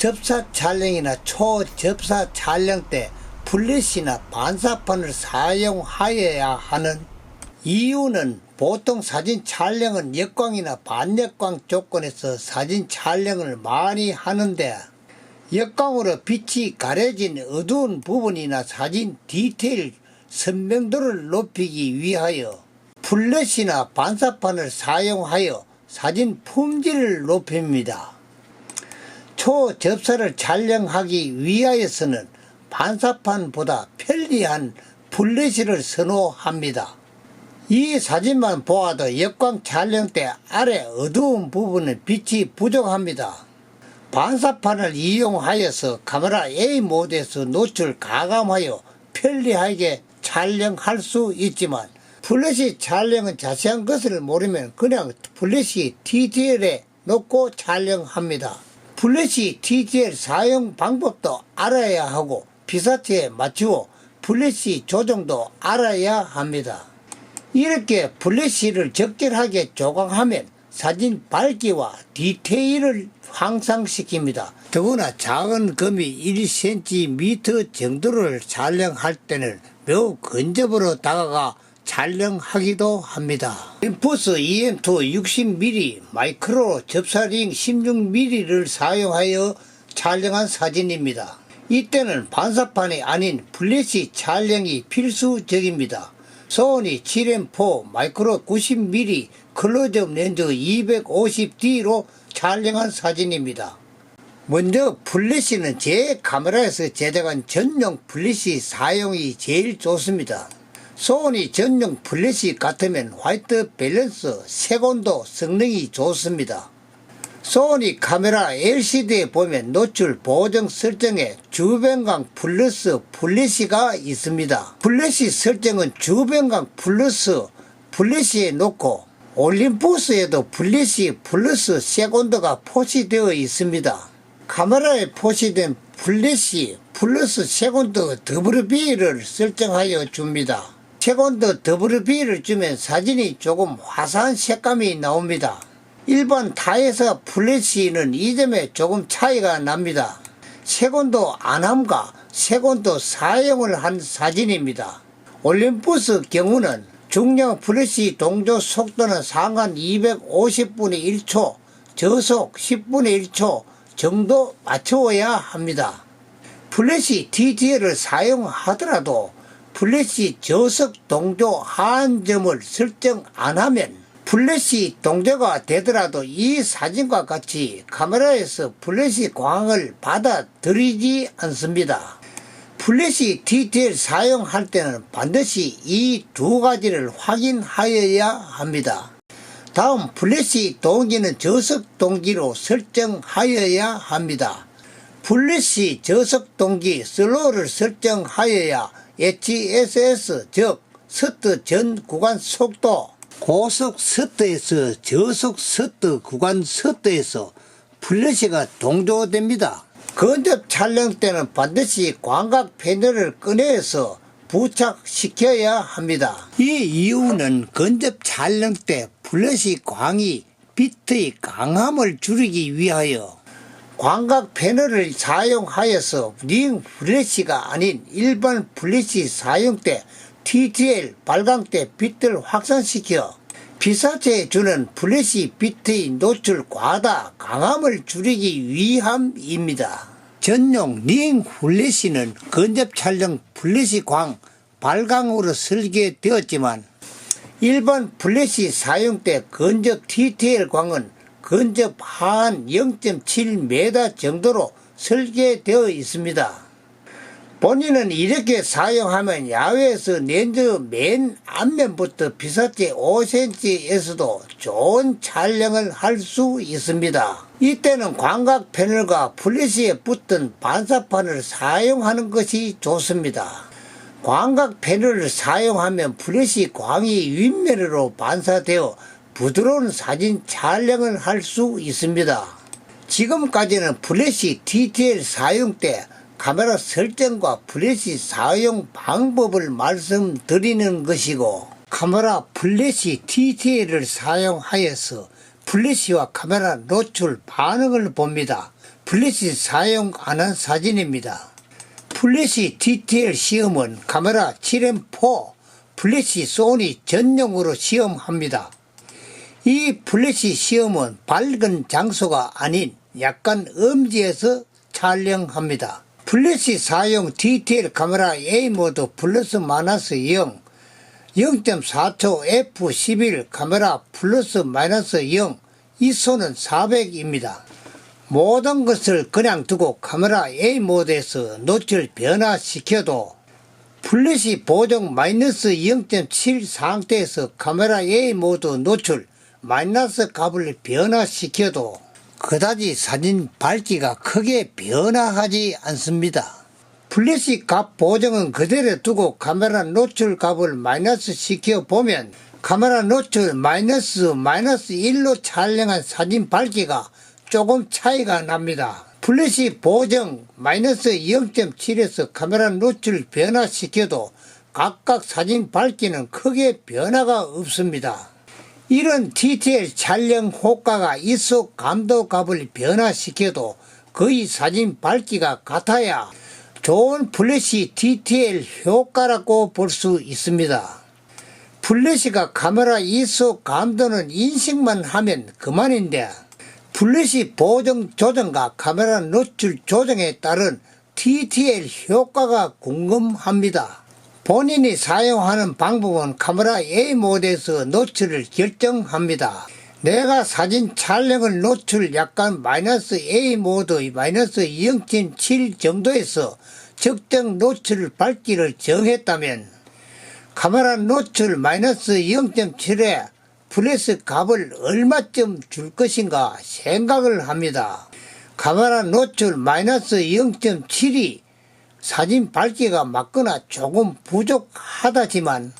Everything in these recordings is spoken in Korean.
접사 촬영이나 초접사 촬영 때 플래시나 반사판을 사용하여야 하는 이유는 보통 사진 촬영은 역광이나 반역광 조건에서 사진 촬영을 많이 하는데 역광으로 빛이 가려진 어두운 부분이나 사진 디테일 선명도를 높이기 위하여 플래시나 반사판을 사용하여 사진 품질을 높입니다. 초접사를 촬영하기 위하여서는 반사판보다 편리한 플래시를 선호합니다. 이 사진만 보아도 역광 촬영 때 아래 어두운 부분은 빛이 부족합니다. 반사판을 이용하여서 카메라 A 모드에서 노출 가감하여 편리하게 촬영할 수 있지만 플래시 촬영은 자세한 것을 모르면 그냥 플래시 TTL에 놓고 촬영합니다. 플래시 TTL 사용 방법도 알아야 하고 피사체에 맞추어 플래시 조정도 알아야 합니다. 이렇게 플래시를 적절하게 조각하면 사진 밝기와 디테일을 향상시킵니다. 더구나 작은 금이 1cm 정도를 촬영할 때는 매우 근접으로 다가가 촬영하기도 합니다. 엠포스 EM2 60mm 마이크로 접사링 16mm를 사용하여 촬영한 사진입니다. 이때는 반사판이 아닌 플래시 촬영이 필수적입니다. 소니 7M4 마이크로 90mm 클로즈업 렌즈 250D로 촬영한 사진입니다. 먼저 플래시는 제 카메라에서 제작한 전용 플래시 사용이 제일 좋습니다. 소니 전용 플래시 같으면 화이트 밸런스, 색온도 성능이 좋습니다. 소니 카메라 LCD에 보면 노출 보정 설정에 주변광 플러스 플래시가 있습니다. 플래시 설정은 주변광 플러스 플래시에 놓고 올림푸스에도 플래시 플러스 색온도가 표시되어 있습니다. 카메라에 표시된 플래시 플러스 색온도 WB를 설정하여 줍니다. 색온도 WB를 주면 사진이 조금 화사한 색감이 나옵니다. 일반 타에서 플래시는 이 점에 조금 차이가 납니다. 색온도 안함과 색온도 사용을 한 사진입니다. 올림푸스 경우는 중량 플래시 동조 속도는 상한 250분의 1초, 저속 10분의 1초 정도 맞추어야 합니다. 플래시 TTL을 사용하더라도 플래시 저속 동조 하한점을 설정 안하면 플래시 동조가 되더라도 이 사진과 같이 카메라에서 플래시 광을 받아들이지 않습니다. 플래시 TTL 사용할 때는 반드시 이 두 가지를 확인하여야 합니다. 다음 플래시 동기는 저속 동기로 설정하여야 합니다. 플래시 저속 동기 슬로우를 설정하여야 HSS 즉 셔터 전 구간 속도, 고속 셔터에서 저속 셔터 구간 셔터에서 플래시가 동조됩니다. 근접 촬영 때는 반드시 광각 패널을 꺼내서 부착시켜야 합니다. 이 이유는 근접 촬영 때 플래시 광이 빛의 강함을 줄이기 위하여 광각 패널을 사용하여서 링 플래시가 아닌 일반 플래시 사용 때 TTL 발광 때 빛을 확산시켜 피사체에 주는 플래시 빛의 노출 과다 강함을 줄이기 위함입니다. 전용 링 플래시는 근접 촬영 플래시 광 발광으로 설계되었지만 일반 플래시 사용 때 근접 TTL 광은 근접 하한 0.7m 정도로 설계되어 있습니다. 본인은 이렇게 사용하면 야외에서 렌즈 맨 앞면부터 피사체 5cm에서도 좋은 촬영을 할 수 있습니다. 이때는 광각 패널과 플래시에 붙은 반사판을 사용하는 것이 좋습니다. 광각 패널을 사용하면 플래시 광이 윗면으로 반사되어 부드러운 사진 촬영을 할 수 있습니다. 지금까지는 플래시 TTL 사용 때 카메라 설정과 플래시 사용 방법을 말씀드리는 것이고, 카메라 플래시 TTL을 사용하여서 플래시와 카메라 노출 반응을 봅니다. 플래시 사용 안 한 사진입니다. 플래시 DTL 시험은 카메라 7M4 플래시 소니 전용으로 시험합니다. 이 플래시 시험은 밝은 장소가 아닌 약간 음지에서 촬영합니다. 플래시 사용 DTL 카메라 A모드 플러스 마이너스 0, 0.4초 F11 카메라 플러스 마이너스 0, ISO는 400입니다. 모든 것을 그냥 두고 카메라 A모드에서 노출 변화시켜도 플래시 보정 마이너스 0.7 상태에서 카메라 A모드 노출 마이너스 값을 변화시켜도 그다지 사진 밝기가 크게 변화하지 않습니다. 플래시 값 보정은 그대로 두고 카메라 노출 값을 마이너스 시켜보면 카메라 노출 마이너스 1로 촬영한 사진 밝기가 조금 차이가 납니다. 플래시 보정 마이너스 0.7에서 카메라 노출 변화시켜도 각각 사진 밝기는 크게 변화가 없습니다. 이런 TTL 촬영 효과가 ISO 감도 값을 변화시켜도 거의 사진 밝기가 같아야 좋은 플래시 TTL 효과라고 볼 수 있습니다. 플래시가 카메라 ISO 감도는 인식만 하면 그만인데 플래시 보정 조정과 카메라 노출 조정에 따른 TTL 효과가 궁금합니다. 본인이 사용하는 방법은 카메라 A모드에서 노출을 결정합니다. 내가 사진 촬영을 노출 약간 마이너스 A모드 마이너스 0.7 정도에서 적정 노출 밝기를 정했다면 카메라 노출 마이너스 0.7에 플래시 값을 얼마쯤 줄 것인가 생각을 합니다. 카메라 노출 마이너스 0.7이 사진 밝기가 맞거나 조금 부족하다지만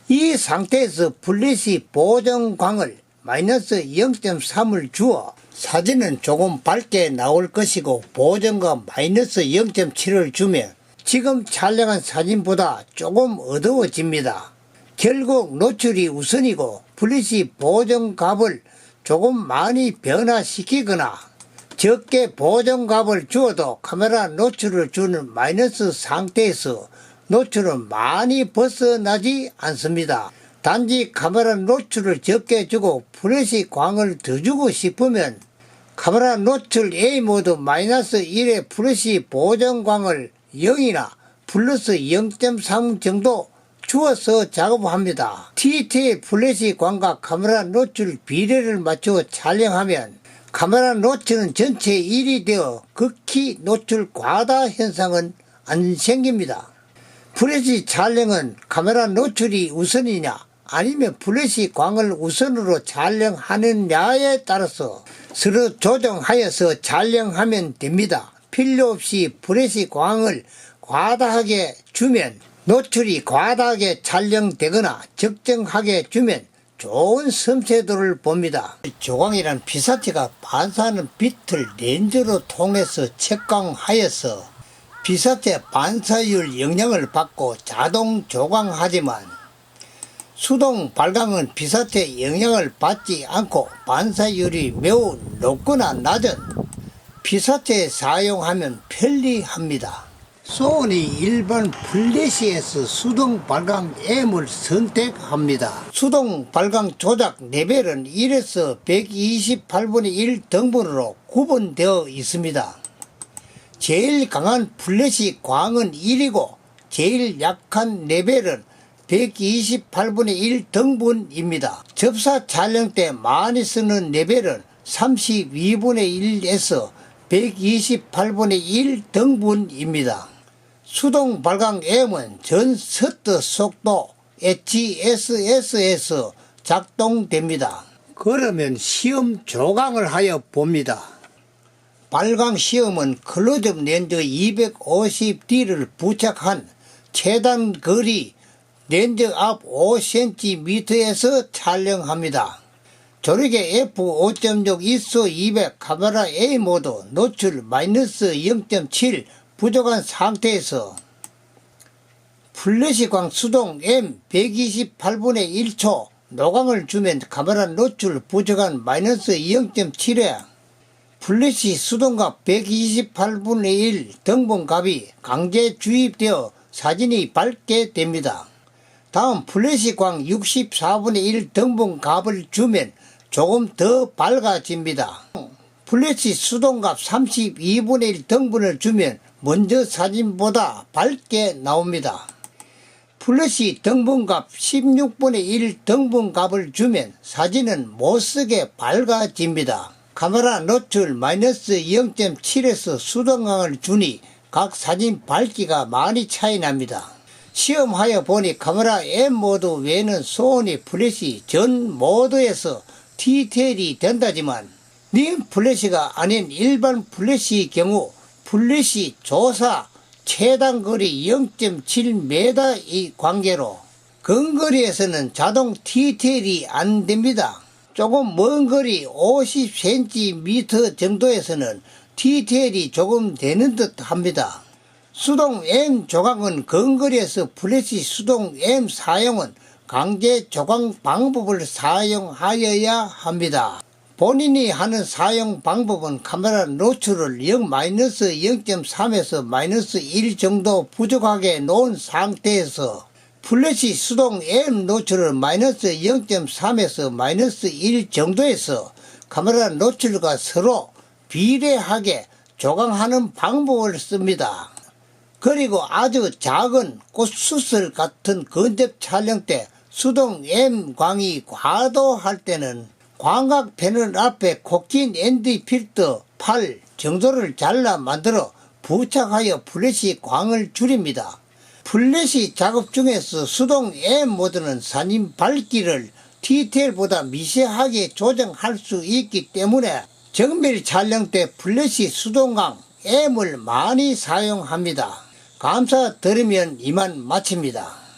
이 상태에서 플래시 보정광을 마이너스 0.3을 주어 사진은 조금 밝게 나올 것이고 보정과 마이너스 0.7을 주면 지금 촬영한 사진보다 조금 어두워집니다. 결국 노출이 우선이고 플래시 보정값을 조금 많이 변화시키거나 적게 보정값을 주어도 카메라 노출을 주는 마이너스 상태에서 노출은 많이 벗어나지 않습니다. 단지 카메라 노출을 적게 주고 플래시 광을 더 주고 싶으면 카메라 노출 A모드 마이너스 1의 플래시 보정광을 0이나 플러스 0.3 정도 주어서 작업합니다. TTL 플래시 광과 카메라 노출 비례를 맞추어 촬영하면 카메라 노출은 전체 1이 되어 극히 노출 과다 현상은 안 생깁니다. 플래시 촬영은 카메라 노출이 우선이냐 아니면 플래시 광을 우선으로 촬영하느냐에 따라서 서로 조정하여서 촬영하면 됩니다. 필요 없이 플래시 광을 과다하게 주면 노출이 과다하게 촬영되거나 적정하게 주면 좋은 섬세도를 봅니다. 조광이란 피사체가 반사하는 빛을 렌즈로 통해서 채광하여서 피사체 반사율 영향을 받고 자동 조광하지만 수동 발광은 피사체 영향을 받지 않고 반사율이 매우 높거나 낮은 피사체에 사용하면 편리합니다. 소니 일반 플래시에서 수동 발광 M을 선택합니다. 수동 발광 조작 레벨은 1에서 128분의 1 등분으로 구분되어 있습니다. 제일 강한 플래시 광은 1이고 제일 약한 레벨은 128분의 1 등분입니다. 접사 촬영 때 많이 쓰는 레벨은 32분의 1에서 128분의 1 등분입니다. 수동 발광 M은 전 셔터 속도 HSS에서 작동됩니다. 그러면 시험 조광을 하여 봅니다. 발광 시험은 클로즈업 렌즈 250D를 부착한 최단 거리 렌즈 앞 5cm에서 촬영합니다. 조력의 F5.6 ISO 200 카메라 A모드 노출 마이너스 0.7 부족한 상태에서 플래시광 수동 M 128분의 1초 노광을 주면 카메라 노출 부족한 마이너스 0.7에 플래시 수동값 128분의 1 등분값이 강제 주입되어 사진이 밝게 됩니다. 다음 플래시 광 64분의 1 등분값을 주면 조금 더 밝아집니다. 플래시 수동값 32분의 1 등분을 주면 먼저 사진보다 밝게 나옵니다. 플래시 등분값 16분의 1 등분값을 주면 사진은 못쓰게 밝아집니다. 카메라 노출 마이너스 0.7에서 수동광을 주니 각 사진 밝기가 많이 차이 납니다. 시험하여 보니 카메라 M 모드 외에는 소니 플래시 전 모드에서 디테일이 된다지만 님 플래시가 아닌 일반 플래시의 경우 플래시 조사 최단 거리 0.7m의 관계로 근거리에서는 자동 디테일이 안 됩니다. 조금 먼 거리 50cm 정도에서는 디테일이 조금 되는 듯 합니다. 수동 M 조각은 근거리에서 플래시 수동 M 사용은 강제 조각 방법을 사용하여야 합니다. 본인이 하는 사용 방법은 카메라 노출을 0-0.3에서 -1 정도 부족하게 놓은 상태에서 플래시 수동 M 노출을 -0.3에서 -1 정도에서 카메라 노출과 서로 비례하게 조각하는 방법을 씁니다. 그리고 아주 작은 꽃수술 같은 근접 촬영 때 수동 M 광이 과도할 때는 광각 패널 앞에 코킨 ND 필터 8 정도를 잘라 만들어 부착하여 플래시 광을 줄입니다. 플래시 작업 중에서 수동 M 모드는 사진 밝기를 디테일보다 미세하게 조정할 수 있기 때문에 정밀 촬영 때 플래시 수동광 M을 많이 사용합니다. 감사드리면 이만 마칩니다.